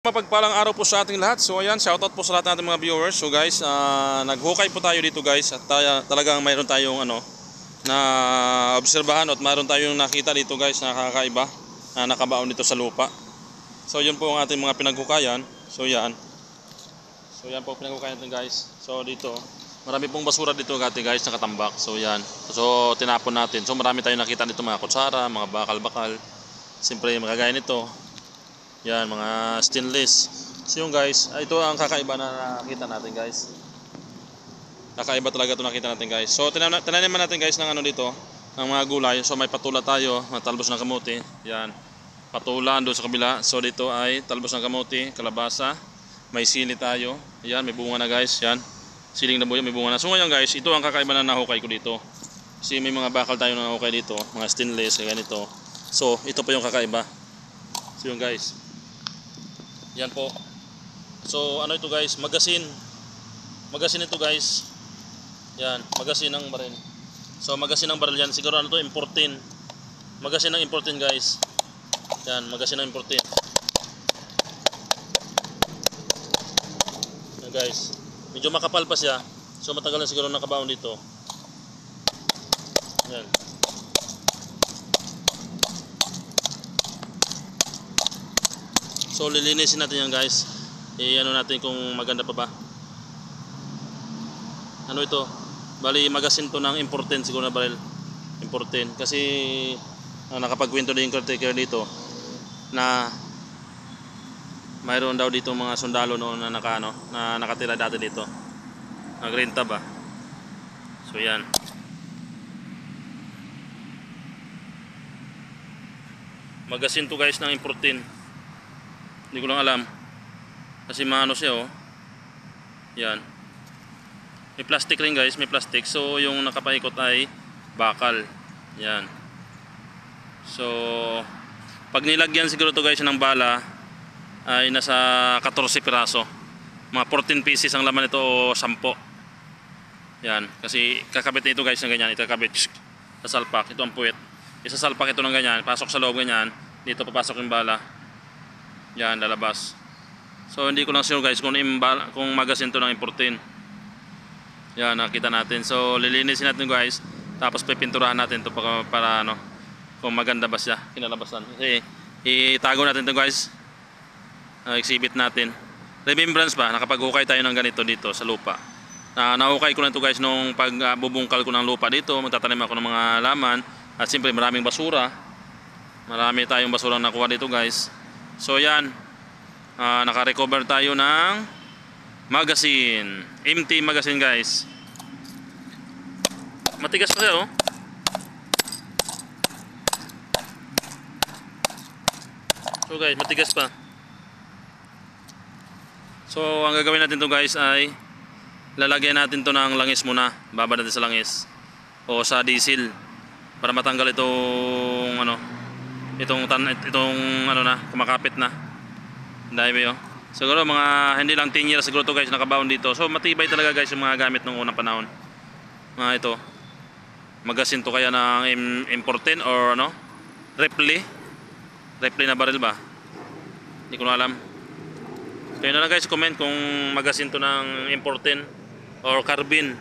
Mapagpalang araw po sa ating lahat. So ayan, shoutout po sa lahat ng ating mga viewers. So guys, naghukay po tayo dito guys. At talagang mayroon tayong na obserbahan at mayroon tayong nakita dito guys na kakaiba na nakabaon dito sa lupa. So yun po ang ating mga pinaghukayan. So yan. So yan po pinaghukayan natin guys. So dito, marami pong basura dito guys nakatambak. So yan. So tinapon natin. So marami tayong nakita dito mga kutsara, mga bakal-bakal. Siyempre magagaya nito. Yan, mga stainless. So yung guys, ito ang kakaiba na nakita natin guys. Kakaiba talaga ito nakita natin guys. So tinaniman natin guys ng dito, ng mga gulay. So may patula tayo, mga talbos ng kamote. Yan, patula doon sa kabila. So dito ay talbos ng kamote, kalabasa. May sili tayo. Yan, may bunga na guys. Yan, siling na buyo, may bunga na. So ngayon guys, ito ang kakaiba na nahukay ko dito. Kasi may mga bakal tayo na nahukay dito, mga stainless, kaya ganito. So ito pa yung kakaiba. So yung guys, yan po. So ito guys, magasin. Magasin ito guys. Yan, magasin ng baril. So magasin ng baril yan. Siguro to, importin. Magasin ng importin guys. Yan, magasin ng importin. Yan guys. Medyo makapal pa siya. So matagal na siguro nakabaon dito. Yan. So lilinisin natin yan guys. Ano natin kung maganda pa ba. Ano ito? Bali magasin to ng importin siguro na baril. Importin. Kasi nakapagkwento din yung caretaker dito na mayroon daw dito mga sundalo noon na na nakatira dati dito. Nagrenta ba? So yan. Magasin to guys ng importin. Hindi ko lang alam. Kasi maano siya oh. Yan. May plastic rin guys, may plastic. So yung nakapaikot ay bakal. Yan. So pag nilagyan siguro to guys ng bala ay nasa 14 piraso. Mga 14 pieces ang laman nito o 10. Yan. Kasi kakabit na ito guys ng ganyan. Ito kakabit sa salpak. Ito ang puwet. Isasalpak ito ng ganyan. Pasok sa loob ganyan. Dito papasok yung bala. Yan, lalabas. So hindi ko lang sure guys kung magasin to ng importin. Yan, nakita natin. So lilinisin natin guys. Tapos pipinturahan natin to para kung maganda ba siya kinalabasan. Kasi itago natin to guys. Exhibit natin. Remembrance ba? Nakapaghukay tayo ng ganito dito sa lupa. Nahukay ko na to guys nung pagbubungkal ko ng lupa dito. Magtatanim ako ng mga laman. At siyempre maraming basura. Marami tayong basura na nakuha dito guys. So yan, naka-recover tayo ng magazine, empty magazine guys. Matigas pa siya oh. So guys, matigas pa. So ang gagawin natin to guys ay lalagyan natin to ng langis muna. Babad natin sa langis o sa diesel para matanggal itong itong kumakapit na dahil oh. Siguro mga hindi lang 10 years siguro to guys nakabaon dito. So matibay talaga guys yung mga gamit nung unang panahon. Ito magasin to kaya ng importin or repli na baril ba, hindi ko na alam. Kayo na lang guys comment kung magasin to ng importin or carbine,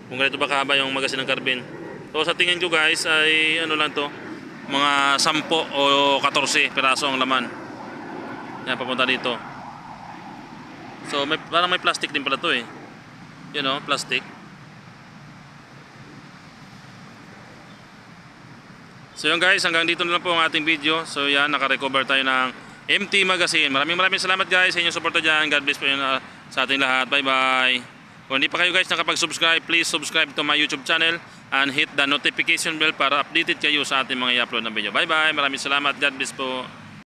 kung ganito ba kahaba yung magasin ng carbine. So sa tingin ko guys ay lang to, mga 10 o 14 piraso ang laman. Yan, papunta dito. So parang may plastic din pala to eh. You know, plastic. So yun guys, hanggang dito na lang po ang ating video. So yan, naka-recover tayo ng empty magazine. Maraming salamat guys sa inyong suporta dyan. God bless po yun sa ating lahat. Bye bye. Kung hindi pa kayo guys nakapag-subscribe, please subscribe to my YouTube channel and hit the notification bell para updated kayo sa ating mga i-upload na video. Bye bye. Maraming salamat. God bless po.